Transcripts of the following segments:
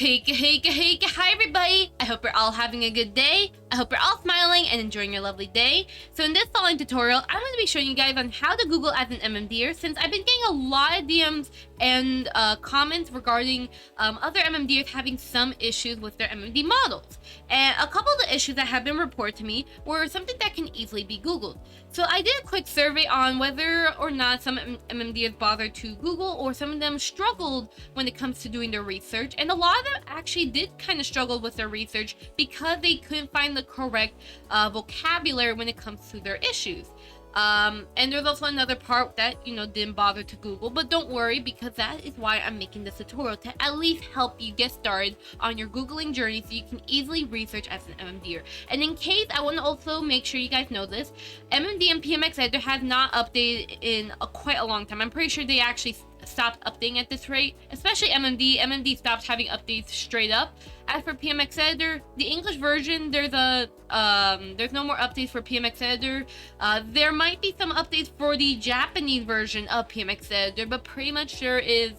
Hey, hi everybody! I hope you're all having a good day. I hope you're all smiling and enjoying your lovely day. So in this following tutorial, I'm going to be showing you guys on how to Google as an MMDer, since I've been getting a lot of DMs and comments regarding other MMDers having some issues with their MMD models. And a couple of the issues that have been reported to me were something that can easily be Googled. So I did a quick survey on whether or not some MMDers bothered to Google, or some of them struggled when it comes to doing their research, and a lot of them actually did kind of struggle with their research because they couldn't find the correct vocabulary when it comes to their issues. And there's also another part that, didn't bother to Google, but don't worry, because that is why I'm making this tutorial, to at least help you get started on your Googling journey so you can easily research as an MMDer. And in case, I want to also make sure you guys know this, MMD and PMX Editor has not updated in quite a long time. I'm pretty sure they actually stopped updating at this rate, especially MMD. MMD stopped having updates straight up. As for PMX Editor, the English version, there's no more updates for PMX Editor. There might be some updates for the Japanese version of PMX Editor, but pretty much there is,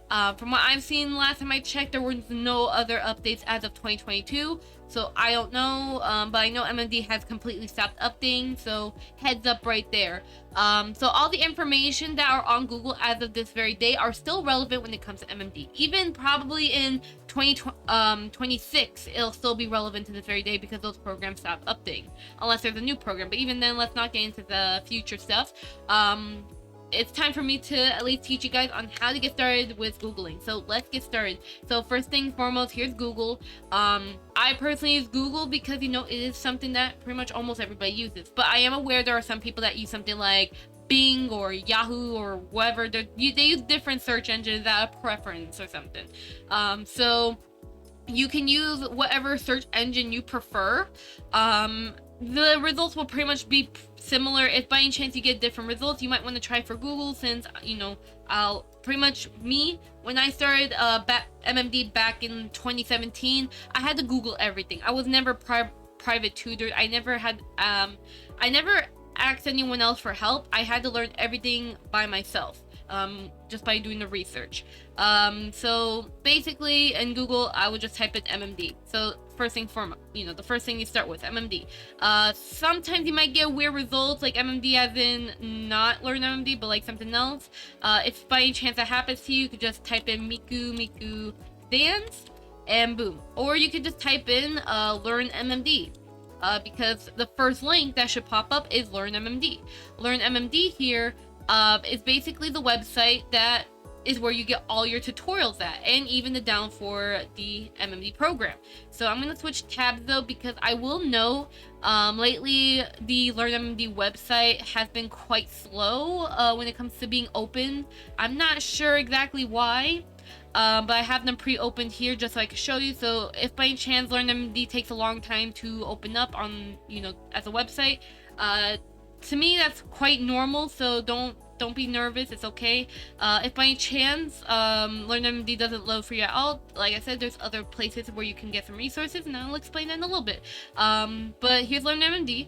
from what I've seen last time I checked, there were no other updates as of 2022. So I don't know, but I know MMD has completely stopped updating, so heads up right there. So all the information that are on Google as of this very day are still relevant when it comes to MMD. Even probably in 2026, it'll still be relevant to this very day because those programs stop updating. Unless there's a new program, but even then, let's not get into the future stuff. It's time for me to at least teach you guys on how to get started with Googling. So let's get started. So first things foremost, here's Google. I personally use Google because, it is something that pretty much almost everybody uses. But I am aware there are some people that use something like Bing or Yahoo or whatever. They use different search engines out of preference or something. So you can use whatever search engine you prefer. The results will pretty much be similar. If by any chance you get different results, you might want to try for Google, since I'll pretty much, when I started MMD back in 2017, I had to Google everything. I was never private tutored. I never asked anyone else for help. I had to learn everything by myself, just by doing the research. So basically in Google, I would just type in MMD. So first thing foremost, the first thing you start with, MMD. Sometimes you might get weird results, like MMD as in not LearnMMD, but like something else. If by any chance that happens to you, you could just type in MikuMikuEffects, and boom. Or you could just type in LearnMMD. Because the first link that should pop up is LearnMMD. LearnMMD here is basically the website that is where you get all your tutorials at, and even the down for the MMD program. So I'm going to switch tabs though, because I will know lately the LearnMMD website has been quite slow when it comes to being open. I'm not sure exactly why. But I have them pre-opened here just so I can show you. So if by any chance LearnMMD takes a long time to open up on, as a website, to me that's quite normal. So don't be nervous. It's okay. If by any chance LearnMMD doesn't load for you at all, like I said, there's other places where you can get some resources, and I'll explain that in a little bit. But here's LearnMMD.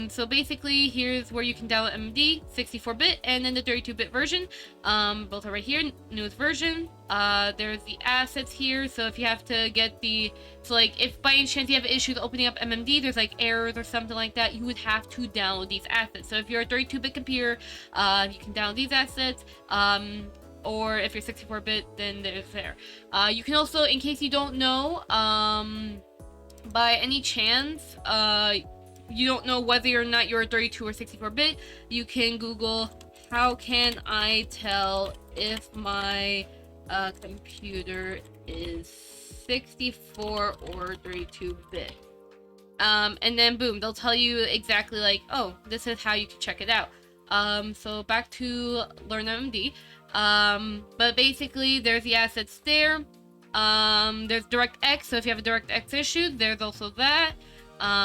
So basically, here's where you can download MMD 64-bit and then the 32-bit version. Both are right here, newest version. There's the assets here. So if you have to get if by any chance you have issues opening up MMD, there's like errors or something like that, you would have to download these assets. So if you're a 32-bit computer, you can download these assets. Or if you're 64-bit, then there's there. You can also, in case you don't know, by any chance, you don't know whether or not you're a 32 or 64-bit, you can Google, how can I tell if my computer is 64 or 32-bit? And then boom, they'll tell you exactly like, oh, this is how you can check it out. So back to LearnMMD. But basically, there's the assets there. There's DirectX, so if you have a DirectX issue, there's also that.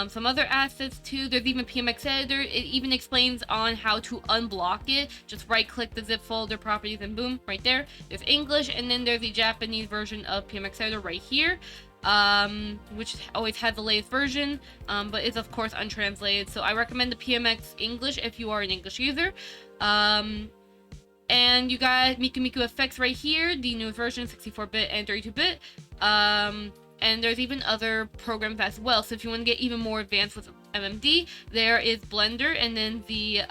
Some other assets too. There's even PMX Editor. It even explains on how to unblock it. Just right click the zip folder properties and boom, right there. There's English, and then there's the Japanese version of PMX Editor right here, which always has the latest version, but is of course untranslated. So I recommend the PMX English if you are an English user. And you got MikuMikuEffects right here, the newest version, 64-bit and 32-bit. And there's even other programs as well. So if you want to get even more advanced with MMD, there is Blender, and then the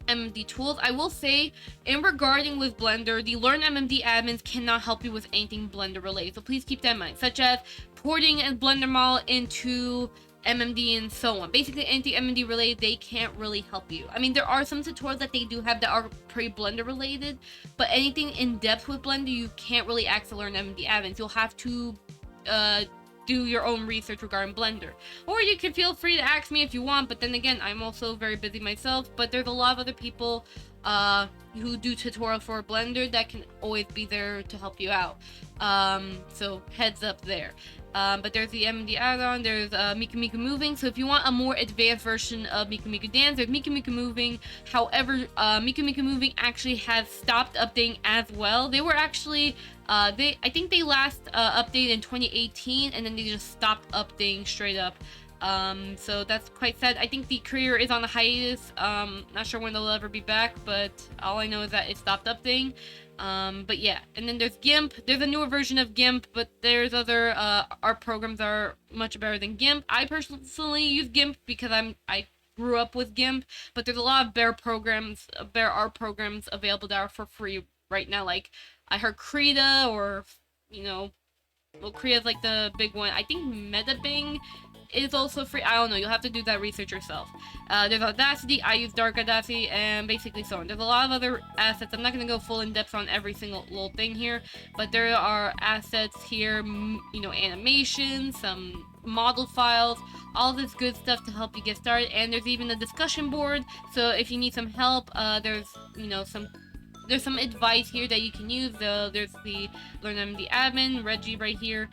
MMD tools. I will say, in regarding with Blender, the LearnMMD admins cannot help you with anything Blender related. So please keep that in mind, such as porting a Blender model into MMD and so on. Basically, anything MMD related, they can't really help you. I mean, there are some tutorials that they do have that are pretty Blender related, but anything in depth with Blender, you can't really ask the LearnMMD admins. You'll have to do your own research regarding Blender. Or you can feel free to ask me if you want, but then again, I'm also very busy myself, but there's a lot of other people who do tutorials for Blender that can always be there to help you out. So heads up there. But there's the MMD add-on, there's Miku Moving. So if you want a more advanced version of Miku Dance, there's Miku Moving. However, Miku Moving actually has stopped updating as well. They were actually, I think they last updated in 2018, and then they just stopped updating straight up. So that's quite sad. I think the creator is on a hiatus. Not sure when they'll ever be back, but all I know is that it stopped updating. But yeah, and then there's GIMP. There's a newer version of GIMP, but there's other art programs that are much better than GIMP. I personally use GIMP because I grew up with GIMP, but there's a lot of better programs, better art programs available that are for free right now. Like I heard Krita, or well, Krita's like the big one. I think MetaBing is also free. I don't know. You'll have to do that research yourself. There's Audacity. I use Dark Audacity, and basically so on. There's a lot of other assets. I'm not going to go full in depth on every single little thing here, but there are assets here, animations, some model files, all this good stuff to help you get started. And there's even a discussion board. So if you need some help, there's some advice here that you can use. There's the LearnMMD admin, Reggie, right here,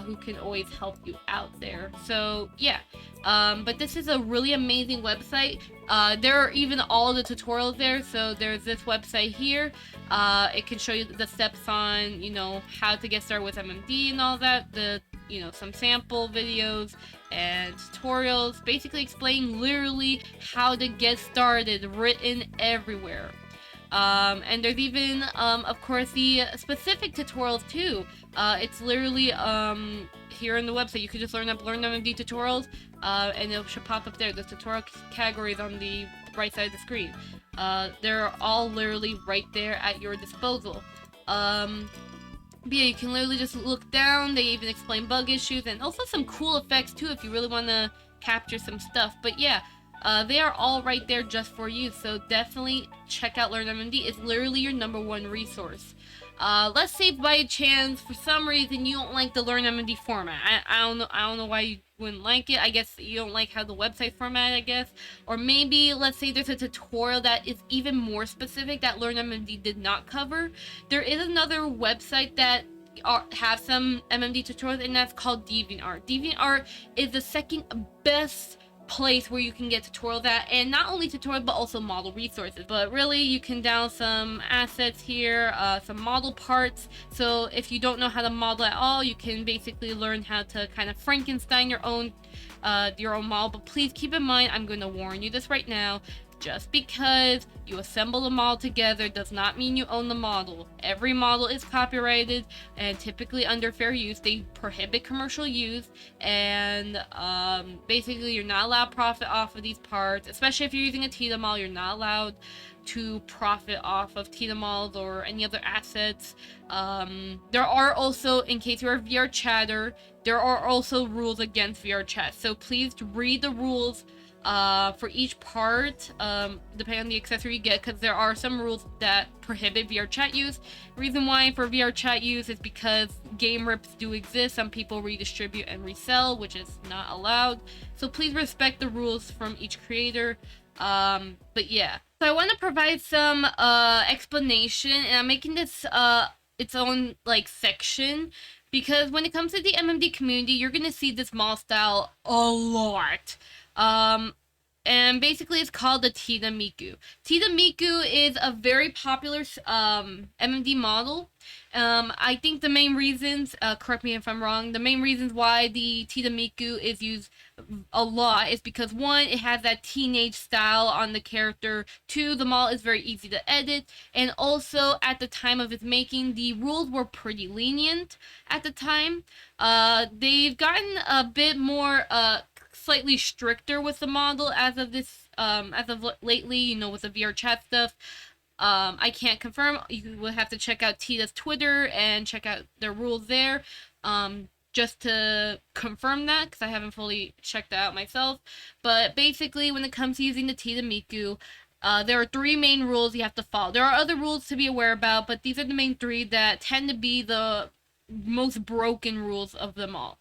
who can always help you out there. So yeah, but this is a really amazing website. There are even all the tutorials there. So there's this website here. It can show you the steps on, how to get started with MMD and all that. Some sample videos and tutorials, basically explaining literally how to get started, written everywhere. And there's even, of course, the specific tutorials too. It's literally here on the website. You can just learn MMD tutorials, and it should pop up there. The tutorial categories on the right side of the screen. They're all literally right there at your disposal. But yeah, you can literally just look down. They even explain bug issues and also some cool effects too if you really want to capture some stuff. But yeah. They are all right there just for you, so definitely check out LearnMMD. It's literally your #1 resource. Let's say by chance, for some reason, you don't like the LearnMMD format. I don't know why you wouldn't like it. I guess you don't like how the website format, I guess. Or maybe, let's say there's a tutorial that is even more specific that LearnMMD did not cover. There is another website that have some MMD tutorials, and that's called Deviantart. Deviantart is the second best place where you can get tutorials at, and not only tutorials but also model resources. But really, you can download some assets here, some model parts. So if you don't know how to model at all, you can basically learn how to kind of Frankenstein your own model. But please keep in mind, I'm going to warn you this right now. Just because you assemble the model together does not mean you own the model. Every model is copyrighted and typically under fair use. They prohibit commercial use, and basically you're not allowed to profit off of these parts, especially if you're using a TIDA model. You're not allowed to profit off of TIDA models or any other assets. There are also, in case you're a VR chatter, there are also rules against VR chat. So please read the rules for each part, depending on the accessory you get, because there are some rules that prohibit VR chat use. Reason why for VR chat use is because game rips do exist. Some people redistribute and resell, which is not allowed. So please respect the rules from each creator. But yeah, so I want to provide some explanation, and I'm making this its own section, because when it comes to the MMD community, you're gonna see this model style a lot. And basically it's called the TIDA Miku. TIDA Miku is a very popular MMD model. I think the main reasons, correct me if I'm wrong, the main reasons why the TIDA Miku is used a lot is because one, it has that teenage style on the character. Two, the model is very easy to edit, and also at the time of its making, the rules were pretty lenient at the time. They've gotten a bit more slightly stricter with the model as of lately, you know, with the VR chat stuff. I can't confirm. You will have to check out Tita's Twitter and check out their rules there. Just to confirm that, because I haven't fully checked that out myself. But basically, when it comes to using the Tita Miku, there are three main rules you have to follow. There are other rules to be aware about, but these are the main three that tend to be the most broken rules of them all: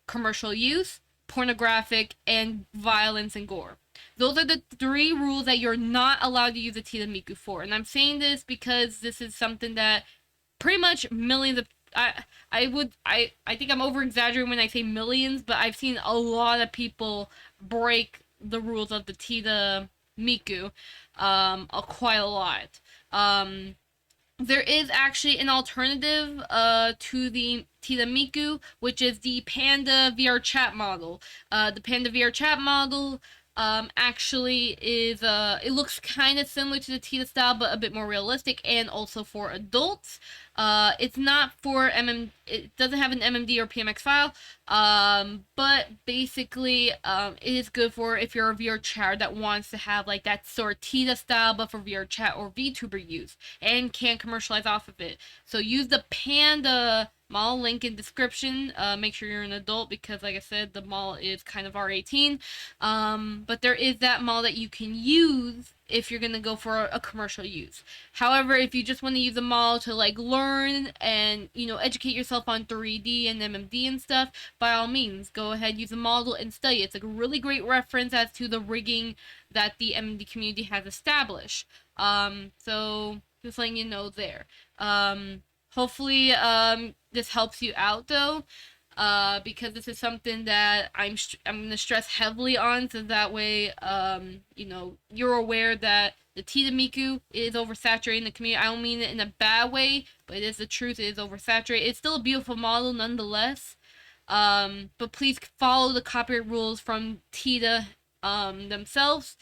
commercial use, pornographic, and violence and gore. Those are the three rules that you're not allowed to use a Tita Miku for. And I'm saying this because this is something that pretty much millions of I think I'm over exaggerating when I say millions, but I've seen a lot of people break the rules of the Tita Miku quite a lot. There is actually an alternative to the Tita Miku, which is the Panda VR chat model. The Panda VR chat model actually is it looks kind of similar to the Tita style, but a bit more realistic, and also for adults. It's not for it doesn't have an MMD or PMX file, but basically it is good for if you're a VR chatter that wants to have like that sort of Tita style, but for VR chat or Vtuber use, and can commercialize off of it. So use the Panda model, link in description. Make sure you're an adult, because like I said, the model is kind of R18. But there is that model that you can use if you're gonna go for a commercial use. However, if you just want to use a model to like learn and, you know, educate yourself on 3D and MMD and stuff, by all means, go ahead, use a model and study. It's a really great reference as to the rigging that the MMD community has established. So just letting you know there. Hopefully, this helps you out though, because this is something that I'm gonna stress heavily on, so that way, you know, you're aware that the Tita Miku is oversaturated in the community. I don't mean it in a bad way, but it is the truth. It is oversaturated. It's still a beautiful model nonetheless. But please follow the copyright rules from Tita themselves,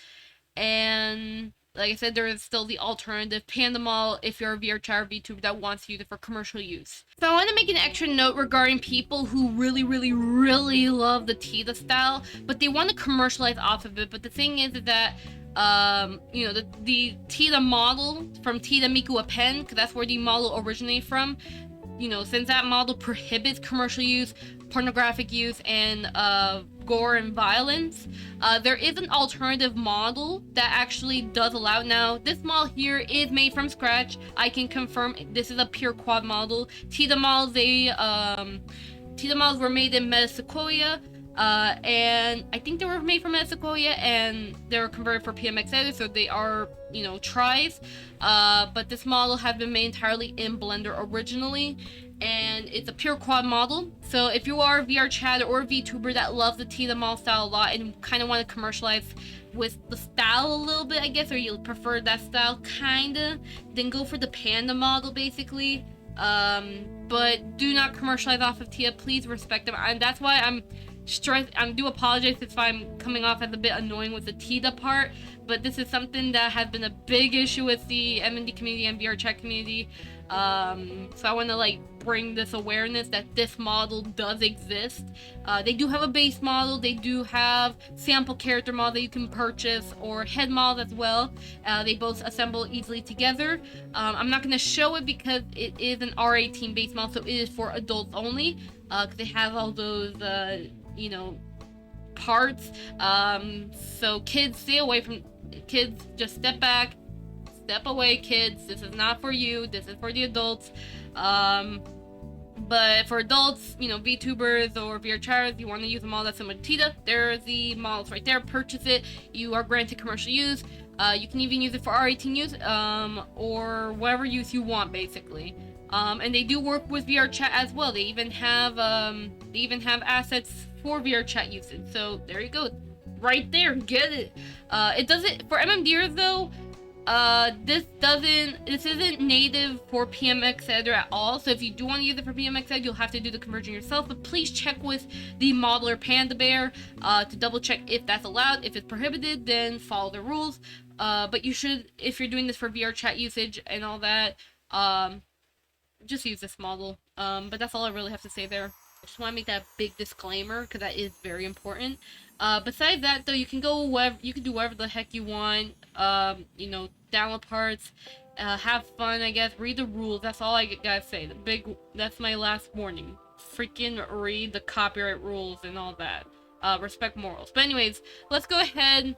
and like I said, there is still the alternative Panda model if you're a VR chat or VTuber that wants to use it for commercial use. So I want to make an extra note regarding people who really love the Tita style, but they want to commercialize off of it. But the thing is that you know, the Tita model from Tita MikuEffects, because that's where the model originated from, you know, since that model prohibits commercial use, pornographic use, and gore and violence, there is an alternative model that actually does allow. Now, this model here is made from scratch. I can confirm this is a pure quad model. Tita models, Tita models were made in Meta Sequoia, and I think they were made from Meta Sequoia, and they were converted for PMX editors, so they are, you know, tries. But this model has been made entirely in Blender originally, and it's a pure quad model. So if you are a VR chatter or a VTuber that loves the Tita model style a lot and kind of want to commercialize with the style a little bit, I guess, or you prefer that style kinda, then go for the Panda model basically. But do not commercialize off of Tita. Please respect them, and that's why I do apologize if I'm coming off as a bit annoying with the Tita part, but this is something that has been a big issue with the MMD community and VR chat community. So I want to like bring this awareness that this model does exist. They do have a base model. They do have sample character model that you can purchase, or head models as well. They both assemble easily together. I'm not going to show it because it is an R18 base model, so it is for adults only, because they have all those you know, parts. So kids, stay away from kids. Just step back, step away, kids. This is not for you. This is for the adults. But for adults, you know, VTubers or VR chatters, you want to use a model that's similar to Tita, there are the models right there. Purchase it. You are granted commercial use. You can even use it for R18 use, or whatever use you want, basically. And they do work with VR chat as well. They even have assets for VR chat usage. So there you go, right there, get it. It doesn't for MMDers though. this isn't native for PMX editor at all. So if you do want to use it for PMX editor, you'll have to do the conversion yourself. But please check with the modeler PandaBear to double check if that's allowed. If it's prohibited, then follow the rules. But you should, if you're doing this for VR chat usage and all that, just use this model. But that's all I really have to say there. I just want to make that big disclaimer because that is very important. Besides that, though, you can go wherever, you can do whatever the heck you want. You know, download parts, have fun, I guess. Read the rules. That's all I gotta say. That's my last warning. Freaking read the copyright rules and all that. Respect morals. But anyways, let's go ahead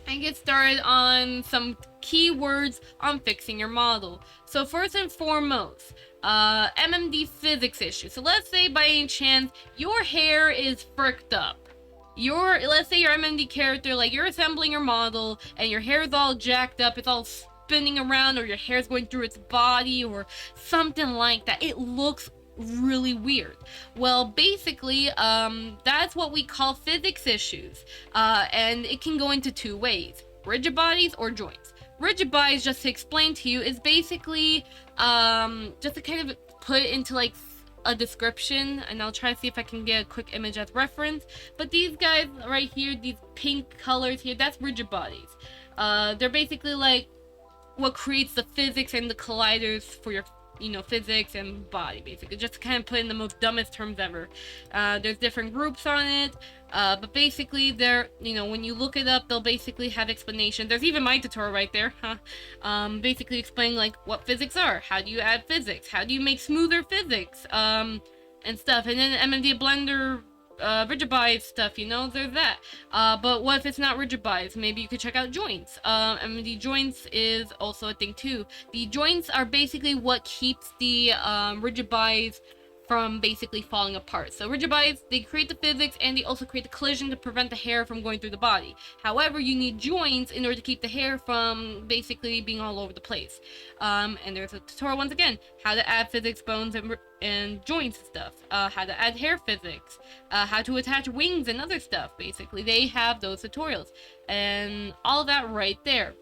and get started on some keywords on fixing your model. So first and foremost, MMD physics issues. So let's say by any chance your hair is fricked up. Let's say your MMD character, like you're assembling your model and your hair is all jacked up, it's all spinning around, or your hair's going through its body or something like that. It looks really weird. Well, basically, that's what we call physics issues. And it can go into two ways: rigid bodies or joints. Rigid bodies, just to explain to you, is basically, just to kind of put it into like a description, and I'll try to see if I can get a quick image as reference. But these guys right here, these pink colors here, that's rigid bodies. They're basically like what creates the physics and the colliders for your, you know, physics and body, basically, just to kind of put in the most dumbest terms ever. There's different groups on it, but basically they're, you know, when you look it up, they'll basically have explanations. There's even my tutorial right there, basically explaining like what physics are, how do you add physics, how do you make smoother physics, and stuff. And then MMD Blender, rigid bodies stuff, you know, there's that. But what if it's not rigid bodies? Maybe you could check out joints. MMD joints is also a thing too. The joints are basically what keeps the rigid bodies from basically falling apart. So rigid bodies, they create the physics and they also create the collision to prevent the hair from going through the body. However, you need joints in order to keep the hair from basically being all over the place. And there's a tutorial once again, how to add physics, bones, and joints and stuff. How to add hair physics, how to attach wings and other stuff. Basically, they have those tutorials and all that right there.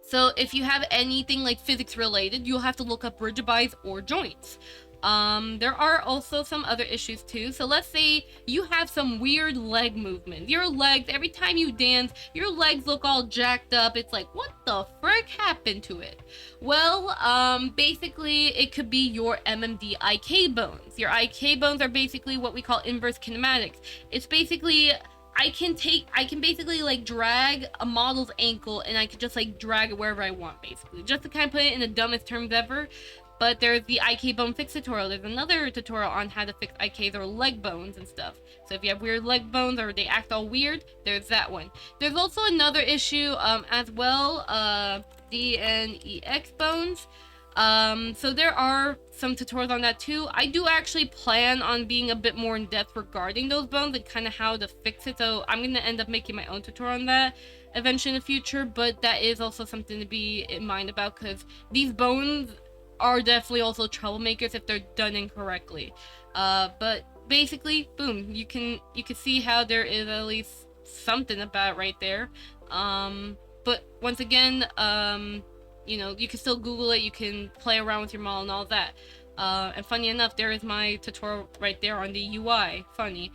So if you have anything like physics related, you'll have to look up rigid bodies or joints. There are also some other issues too. So let's say you have some weird leg movement. Your legs, every time you dance, your legs look all jacked up. It's like, what the frick happened to it? Well, basically it could be your MMD IK bones. Your IK bones are basically what we call inverse kinematics. It's basically, I can basically like drag a model's ankle and I can just like drag it wherever I want, basically. Just to kind of put it in the dumbest terms ever. But there's the IK bone fix tutorial. There's another tutorial on how to fix IKs or leg bones and stuff. So if you have weird leg bones or they act all weird, there's that one. There's also another issue as well, DNEX bones. So there are some tutorials on that too. I do actually plan on being a bit more in depth regarding those bones and kind of how to fix it. So I'm going to end up making my own tutorial on that eventually in the future. But that is also something to be in mind about, because these bones are definitely also troublemakers if they're done incorrectly. But basically, boom, you can see how there is at least something about it right there. But once again, you know, you can still Google it, you can play around with your model and all that. And funny enough, there is my tutorial right there on the UI. Funny.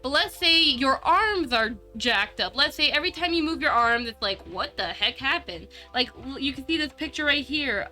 But let's say your arms are jacked up. Let's say every time you move your arms, it's like, what the heck happened? Like, you can see this picture right here.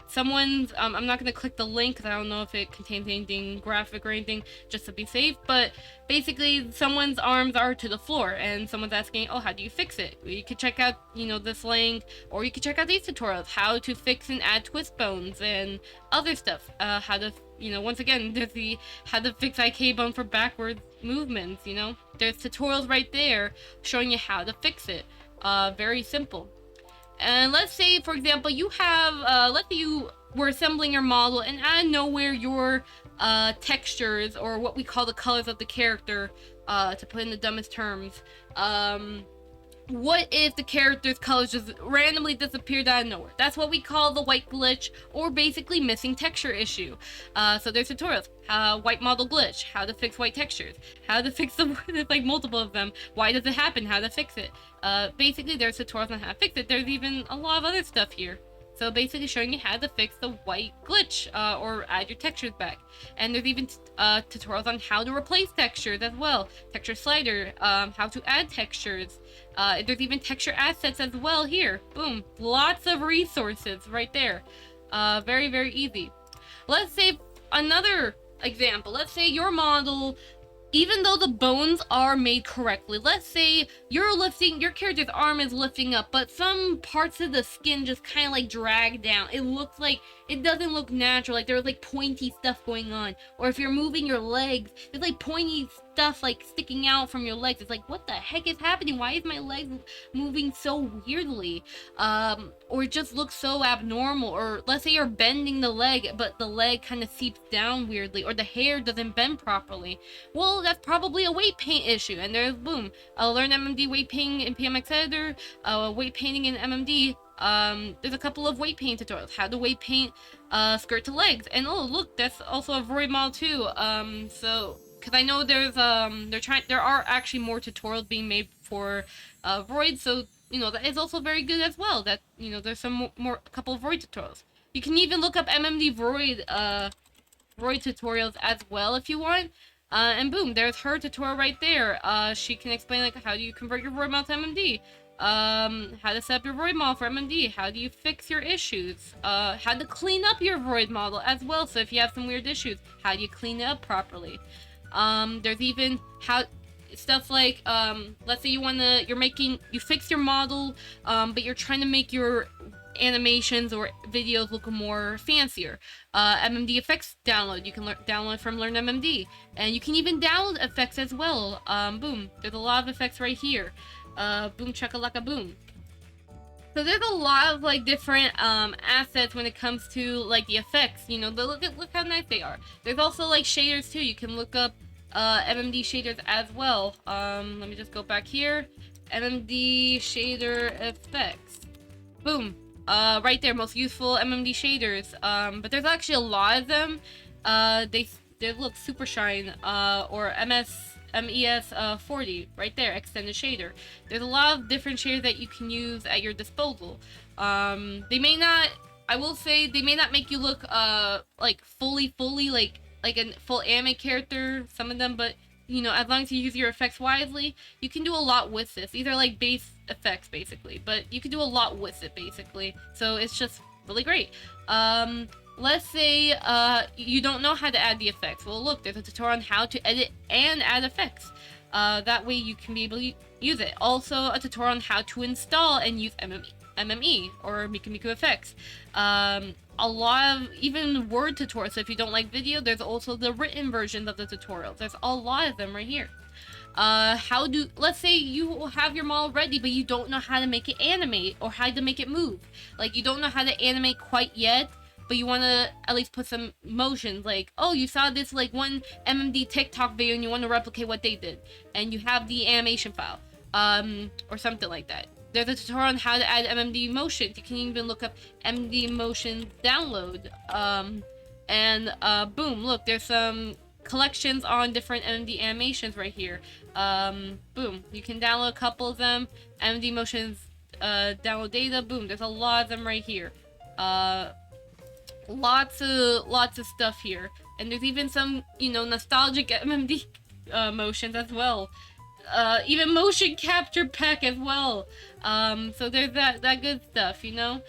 Someone's, I'm not going to click the link because I don't know if it contains anything graphic or anything, just to be safe. But basically, someone's arms are to the floor and someone's asking, oh, how do you fix it? You could check out, you know, this link, or you could check out these tutorials, how to fix and add twist bones and other stuff. How to, you know, once again, there's the how to fix IK bone for backwards movements, you know. There's tutorials right there showing you how to fix it. Very simple. And let's say, for example, you have, let's say you were assembling your model and out of nowhere your textures, or what we call the colors of the character, to put in the dumbest terms, what if the character's colors just randomly disappeared out of nowhere? That's what we call the white glitch, or basically missing texture issue. So there's tutorials. White model glitch, how to fix white textures, how to fix them, there's like multiple of them, why does it happen, how to fix it. Basically there's tutorials on how to fix it. There's even a lot of other stuff here. So basically showing you how to fix the white glitch, or add your textures back. And there's even tutorials on how to replace textures as well. Texture slider, how to add textures. There's even texture assets as well here. Boom. Lots of resources right there. Very, very easy. Let's say another example. Let's say your model, even though the bones are made correctly, let's say your character's arm is lifting up, but some parts of the skin just kind of like drag down. It looks like, it doesn't look natural, like there's like pointy stuff going on. Or if you're moving your legs, there's like pointy stuff like sticking out from your legs. It's like, what the heck is happening? Why is my leg moving so weirdly? Or it just looks so abnormal. Or let's say you're bending the leg, but the leg kind of seeps down weirdly, or the hair doesn't bend properly. Well, that's probably a weight paint issue. And there's, boom, LearnMMD weight painting in PMX editor, weight painting in MMD. There's a couple of weight paint tutorials, how to weight paint skirt to legs. And oh look, that's also a Vroid model too. So because I know there's there are actually more tutorials being made for Vroid, so you know that is also very good as well. That, you know, there's some more a couple of Vroid tutorials. You can even look up MMD Vroid Vroid tutorials as well if you want. And boom, there's her tutorial right there. She can explain like how do you convert your Vroid model to MMD, how to set up your Vroid model for MMD, how do you fix your issues, how to clean up your Vroid model as well. So if you have some weird issues, how do you clean it up properly? There's even how stuff like let's say you fix your model, but you're trying to make your animations or videos look more fancier. MMD effects download, you can download from LearnMMD, and you can even download effects as well. Boom, there's a lot of effects right here. Boom chakalaka boom. So there's a lot of like different assets when it comes to like the effects. You know, look how nice they are. There's also like shaders too. You can look up MMD shaders as well. Let me just go back here. MMD shader effects. Boom. Right there, most useful MMD shaders. But there's actually a lot of them. They look super shine. Or MES 40 right there, extended shader. There's a lot of different shaders that you can use at your disposal. They may not, I will say, they may not make you look like fully like a full anime character, some of them, but you know, as long as you use your effects wisely, you can do a lot with this. These are like base effects basically, but you can do a lot with it basically. So it's just really great. Let's say you don't know how to add the effects. Well, look, there's a tutorial on how to edit and add effects. That way you can be able to use it. Also, a tutorial on how to install and use MME or MikuMikuEffects. A lot of even word tutorials. So if you don't like video, there's also the written versions of the tutorials. There's a lot of them right here. Let's say you have your model ready, but you don't know how to make it animate or how to make it move. Like, you don't know how to animate quite yet, but you want to at least put some motions. Like, oh, you saw this like one MMD TikTok video and you want to replicate what they did, and you have the animation file, or something like that. There's a tutorial on how to add MMD Motions. You can even look up MMD Motions download. Boom, look, there's some collections on different MMD animations right here. Boom, you can download a couple of them. MMD Motions download data. Boom, there's a lot of them right here. Lots of stuff here. And there's even some, you know, nostalgic MMD motions as well. Even motion capture pack as well. So there's that good stuff, you know.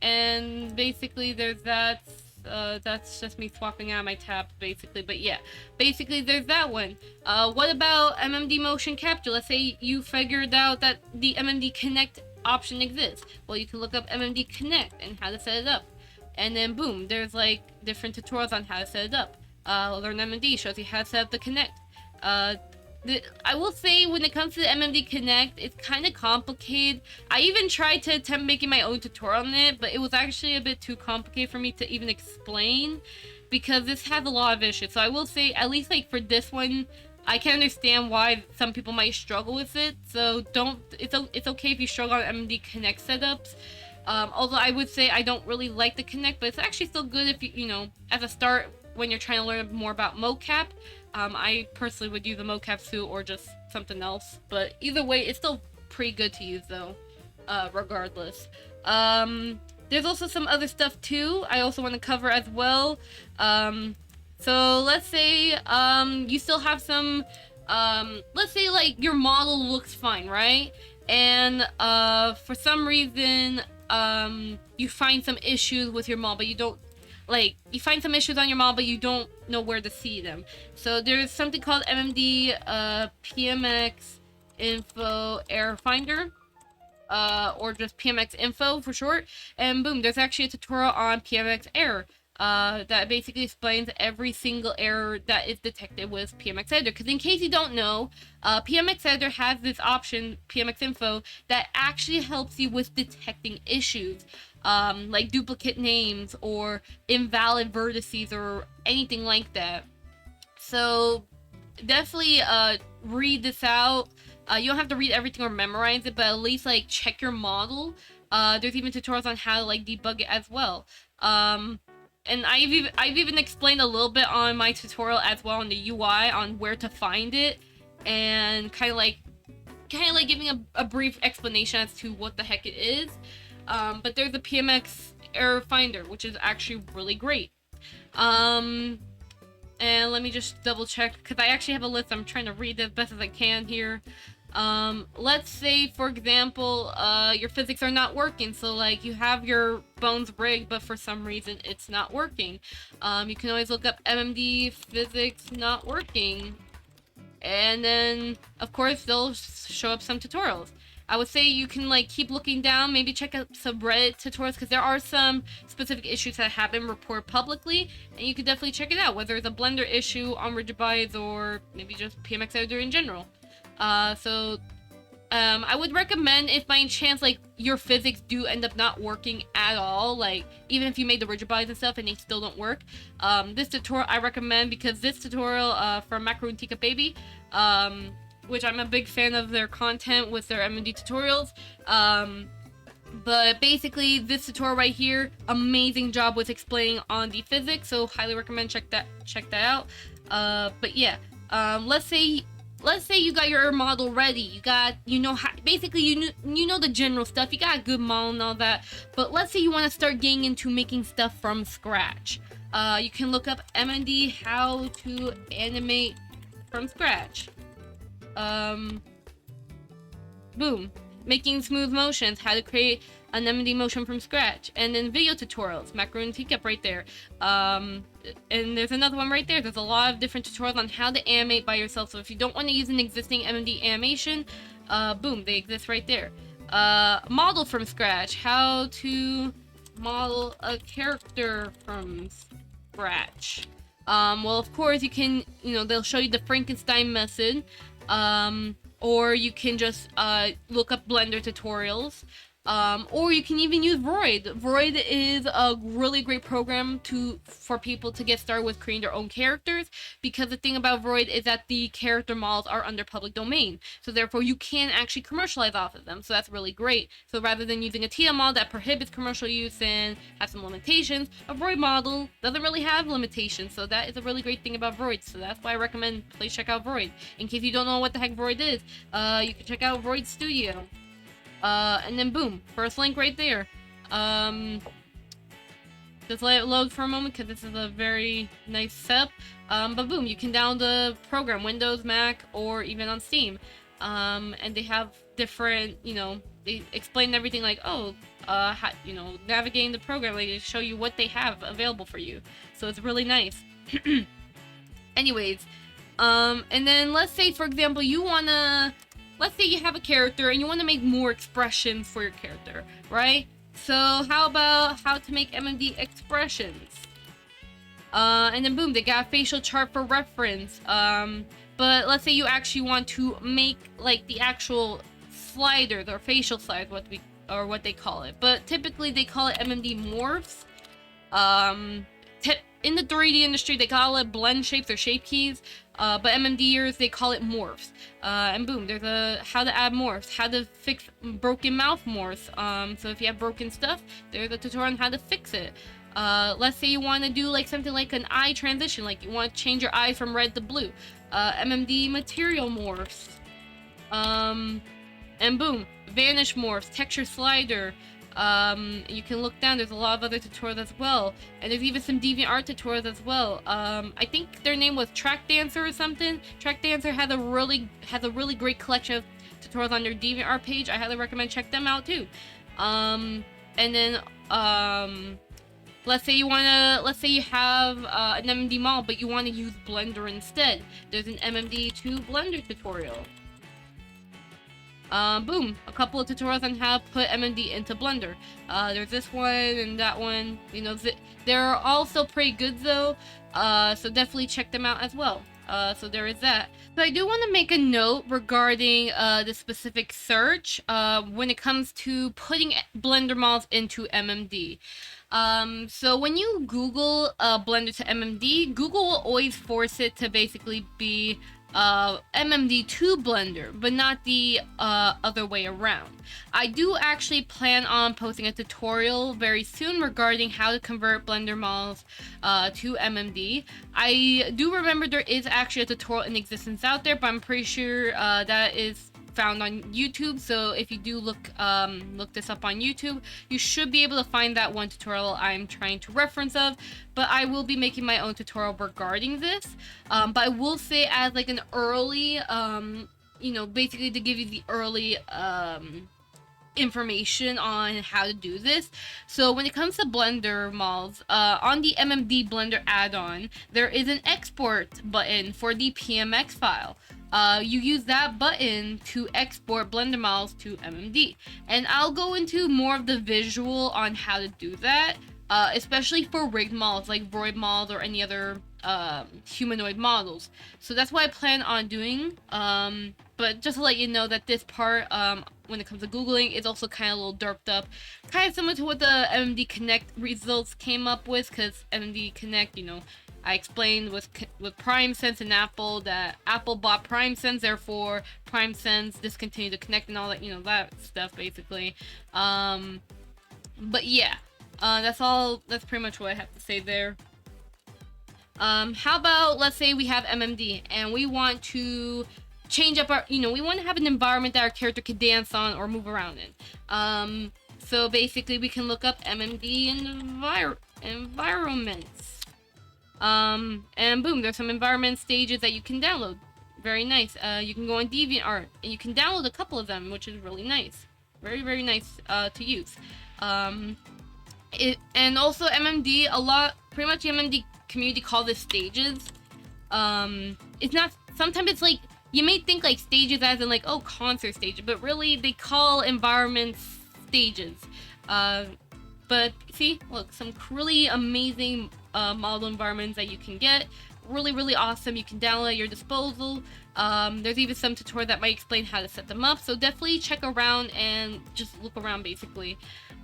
And basically there's that. That's just me swapping out my tab basically, but yeah, basically there's that one. What about MMD motion capture? Let's say you figured out that the MMD Connect option exists. Well, you can look up MMD Connect and how to set it up, and then boom, there's like different tutorials on how to set it up. LearnMMD shows you how to set up the Connect. I will say when it comes to the MMD Connect, it's kind of complicated. I even tried to attempt making my own tutorial on it, but it was actually a bit too complicated for me to even explain, because this has a lot of issues. So I will say, at least like for this one, I can understand why some people might struggle with it, so it's okay if you struggle on MMD Connect setups. Although I would say I don't really like the Connect, but it's actually still good if you know, as a start when you're trying to learn more about mocap. I personally would use a mocap suit or just something else, but either way, it's still pretty good to use though, regardless. There's also some other stuff too I also want to cover as well. So let's say you still have some, let's say like your model looks fine, right? And for some reason you find some issues with your model, but you don't, like, you find some issues on your model, but you don't know where to see them. So there's something called MMD PMX Info Finder, or just PMX Info for short. And boom, there's actually a tutorial on PMX error that basically explains every single error that is detected with PMX Editor. Because in case you don't know, PMX Editor has this option, PMX Info, that actually helps you with detecting issues. Like duplicate names or invalid vertices or anything like that. So definitely read this out. You don't have to read everything or memorize it, but at least like check your model. There's even tutorials on how to like debug it as well. And I've even explained a little bit on my tutorial as well on the UI on where to find it, and kind of like giving a brief explanation as to what the heck it is. But there's a PMX error finder, which is actually really great. And let me just double check, because I actually have a list. I'm trying to read as best as I can here. Let's say, for example, your physics are not working. So like you have your bones rigged, but for some reason it's not working. You can always look up MMD physics not working. And then, of course, they'll show up some tutorials. I would say you can like keep looking down, maybe check out some Reddit tutorials, because there are some specific issues that have been reported publicly, and you could definitely check it out, whether it's a Blender issue on rigid bodies or maybe just PMX Editor in general. I would recommend, if by chance like your physics do end up not working at all, like even if you made the rigid bodies and stuff and they still don't work, this tutorial I recommend, because this tutorial from MikuMikuEffects, which I'm a big fan of their content with their MMD tutorials. But basically this tutorial right here, amazing job with explaining on the physics, so highly recommend check that out. But yeah, let's say you got your model ready, you know how, basically you know the general stuff, you got a good model and all that, but let's say you want to start getting into making stuff from scratch. You can look up MMD how to animate from scratch. Boom, making smooth motions, how to create an MMD motion from scratch, and then video tutorials, MikuMikuEffects right there. And there's another one right there. There's a lot of different tutorials on how to animate by yourself. So if you don't want to use an existing MMD animation, boom, they exist right there. Model from scratch, how to model a character from scratch. Well, of course, you can, they'll show you the Frankenstein method. Or you can just look up Blender tutorials, or you can even use Vroid. Vroid is a really great program for people to get started with creating their own characters, because the thing about Vroid is that the character models are under public domain, so therefore you can actually commercialize off of them, so that's really great. So rather than using a TM model that prohibits commercial use and has some limitations, a Vroid model doesn't really have limitations, so that is a really great thing about Vroid. So that's why I recommend please check out Vroid. In case you don't know what the heck Vroid is, you can check out Vroid Studio. And then boom, first link right there. Just let it load for a moment, because this is a very nice setup. But boom, you can download the program, Windows, Mac, or even on Steam. And they have different, they explain everything like, navigating the program, like they show you what they have available for you. So it's really nice. Anyways, and then let's say, for example, let's say you have a character and you want to make more expressions for your character, right? So how about how to make MMD expressions? And then boom, they got a facial chart for reference. But let's say you actually want to make like the actual sliders or facial sliders, what they call it. But typically they call it MMD Morphs. in the 3D industry, they call it Blendshapes or Shapekeys, but MMDers, they call it Morphs. And boom, there's a how to add Morphs, how to fix broken mouth Morphs. So if you have broken stuff, there's a tutorial on how to fix it. Let's say you want to do like something like an eye transition, like you want to change your eye from red to blue. MMD material Morphs. And boom, vanish Morphs, texture slider. You can look down, there's a lot of other tutorials as well, and there's even some Deviantart tutorials as well. I think their name was Track Dancer or something. Track Dancer has a really great collection of tutorials on their Deviantart page. I highly recommend check them out too. And then let's say you have an MMD model, but you want to use Blender instead. There's an MMD to Blender tutorial. Boom, a couple of tutorials on how to put MMD into Blender. There's this one and that one. You know, they're all still pretty good though, so definitely check them out as well. So there is that. So I do want to make a note regarding the specific search when it comes to putting Blender models into MMD. So when you Google Blender to MMD, Google will always force it to basically be MMD to Blender, but not the other way around. I do actually plan on posting a tutorial very soon regarding how to convert Blender models to MMD. I do remember there is actually a tutorial in existence out there, but I'm pretty sure that is found on YouTube. So if you do look this up on YouTube, you should be able to find that one tutorial I'm trying to reference of. But I will be making my own tutorial regarding this. But I will say as like an early, you know, basically to give you the early information on how to do this. So when it comes to Blender models, on the MMD Blender add-on, there is an export button for the PMX file. You use that button to export Blender models to MMD. And I'll go into more of the visual on how to do that, especially for rigged models like Vroid models or any other humanoid models. So that's what I plan on doing. But just to let you know that this part, when it comes to Googling, is also kind of a little derped up. Kind of similar to what the MMD Connect results came up with, because MMD Connect, you know, I explained with PrimeSense and Apple that Apple bought PrimeSense, therefore PrimeSense discontinued the Connect and all that, you know, that stuff basically. But yeah, that's pretty much what I have to say there. How about, let's say we have MMD and we want to change up our, you know, we want to have an environment that our character could dance on or move around in. So basically we can look up MMD environments. And boom, there's some environment stages that you can download. Very nice. You can go on Deviantart and you can download a couple of them, which is really nice. Very, very nice to use. And also MMD, pretty much the MMD community call this stages. It's not, sometimes it's like, you may think like stages as in like, oh, concert stage, but really they call environments stages. But see, look, some really amazing model environments that you can get. Really, really awesome. You can download at your disposal. There's even some tutorial that might explain how to set them up. So definitely check around and just look around basically.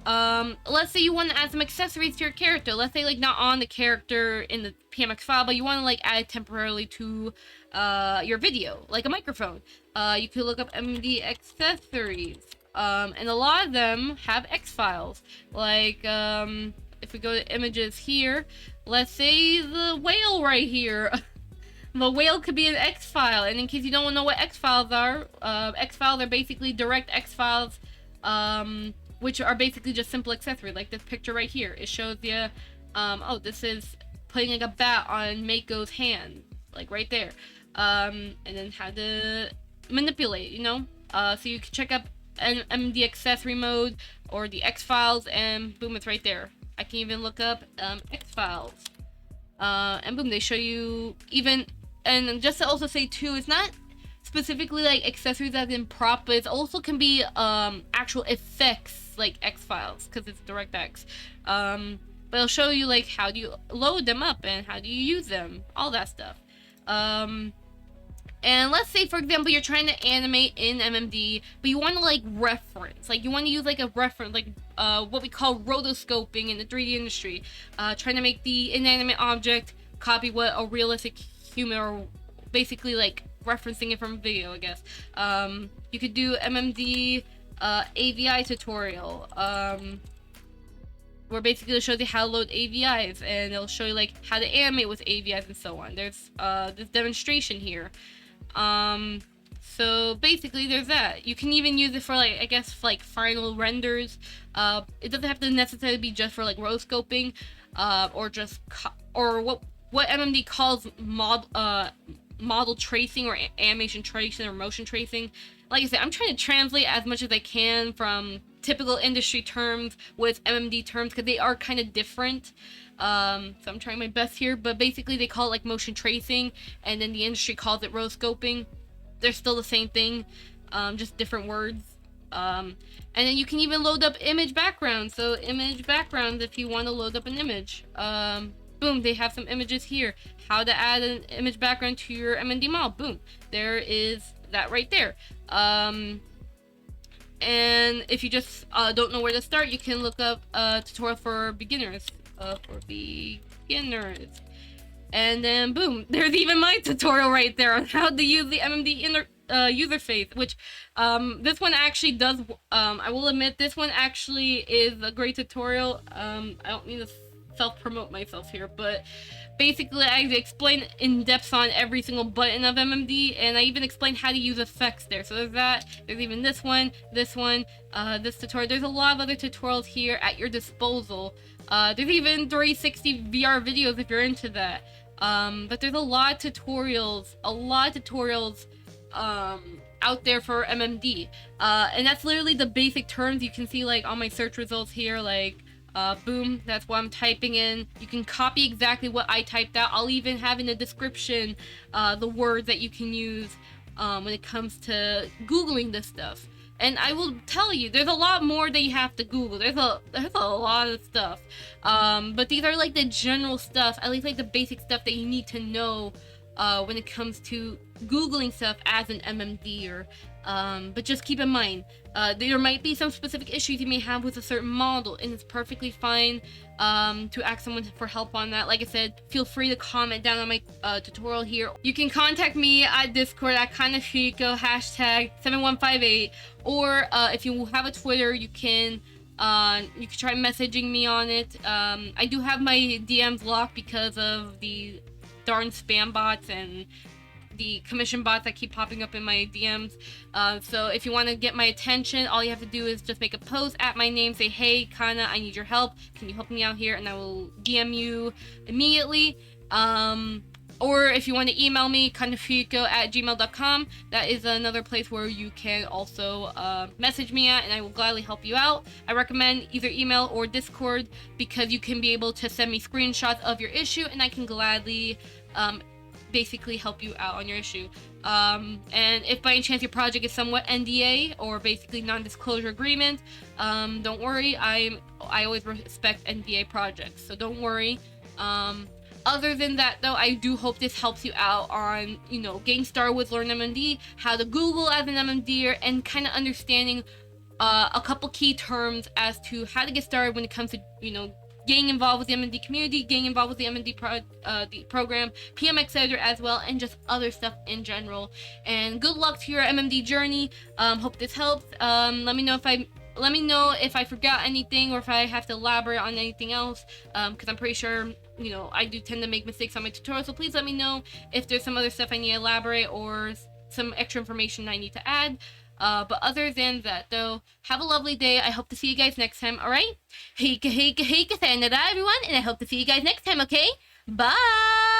Let's say you want to add some accessories to your character. Let's say like not on the character in the PMX file, but you want to like add it temporarily to your video, like a microphone. You could look up MMD Accessories. And a lot of them have X files. Like, if we go to images here, let's say the whale right here. The whale could be an X file. And in case you don't know what X files are basically direct X files, which are basically just simple accessories. Like this picture right here, it shows you, oh, this is putting like a bat on Mako's hand, like right there. And then how to manipulate, you know. So you can check up MMD accessory mode or the X files, and boom, it's right there. I can even look up X files, and boom, they show you even. And just to also say too, it's not specifically like accessories as in prop, but it also can be actual effects like X files because it's DirectX. But it'll show you like how do you load them up and how do you use them, all that stuff. And And let's say, for example, you're trying to animate in MMD, but you want to like reference, like you want to use like a reference, like what we call rotoscoping in the 3D industry, trying to make the inanimate object copy what a realistic human, or basically like referencing it from a video, I guess. You could do MMD AVI tutorial, where basically it shows you how to load AVIs, and it'll show you like how to animate with AVIs and so on. There's this demonstration here. So basically there's that. You can even use it for like, I guess, like final renders. It doesn't have to necessarily be just for like rotoscoping, or just or what MMD calls model tracing, or animation tracing, or motion tracing. Like I said, I'm trying to translate as much as I can from typical industry terms with MMD terms, because they are kind of different. So I'm trying my best here, but basically they call it like motion tracing, and then the industry calls it rotoscoping. They're still the same thing, just different words. And then you can even load up image backgrounds. So image backgrounds, if you want to load up an image. Boom, they have some images here. How to add an image background to your MMD model. Boom, there is that right there. And if you just don't know where to start, you can look up a tutorial for beginners. And then boom, there's even my tutorial right there on how to use the MMD user face, which this one actually does, I will admit, this one actually is a great tutorial. I don't mean to self-promote myself here, but basically I explain in depth on every single button of MMD, and I even explain how to use effects there. So there's that, there's even this tutorial. There's a lot of other tutorials here at your disposal. There's even 360 VR videos if you're into that. But there's a lot of tutorials out there for MMD. And that's literally the basic terms you can see like on my search results here, like boom, that's what I'm typing in. You can copy exactly what I typed out. I'll even have in the description the words that you can use when it comes to Googling this stuff. And I will tell you, there's a lot more that you have to Google. There's a lot of stuff. But these are like the general stuff, at least like the basic stuff that you need to know when it comes to Googling stuff as an MMDer. But just keep in mind, there might be some specific issues you may have with a certain model, and it's perfectly fine to ask someone for help on that. Like I said, feel free to comment down on my tutorial here. You can contact me at Discord at KanaFiko #7158, or if you have a Twitter, you can try messaging me on it. I do have my DMs locked because of the darn spam bots and the commission bots that keep popping up in my DMs. So if you want to get my attention, all you have to do is just make a post at my name, say, hey Kana, I need your help, can you help me out here, and I will DM you immediately. Or if you want to email me, kanafiko@gmail.com. That is another place where you can also message me at, and I will gladly help you out. I recommend either email or Discord, because you can be able to send me screenshots of your issue, and I can gladly basically help you out on your issue. And if by any chance your project is somewhat NDA, or basically non-disclosure agreement, don't worry, I always respect NDA projects, so don't worry. Other than that, though, I do hope this helps you out on, getting started with LearnMMD, how to Google as an MMDer, and kind of understanding a couple key terms as to how to get started when it comes to, getting involved with the MMD community, getting involved with the MMD the program, PMX editor as well, and just other stuff in general. And good luck to your MMD journey. Hope this helps. Let me know if I forgot anything, or if I have to elaborate on anything else, because I'm pretty sure, I do tend to make mistakes on my tutorial, so please let me know if there's some other stuff I need to elaborate, or some extra information I need to add. But other than that, though, have a lovely day. I hope to see you guys next time, alright? Hey, sayonara, everyone, and I hope to see you guys next time, okay? Bye!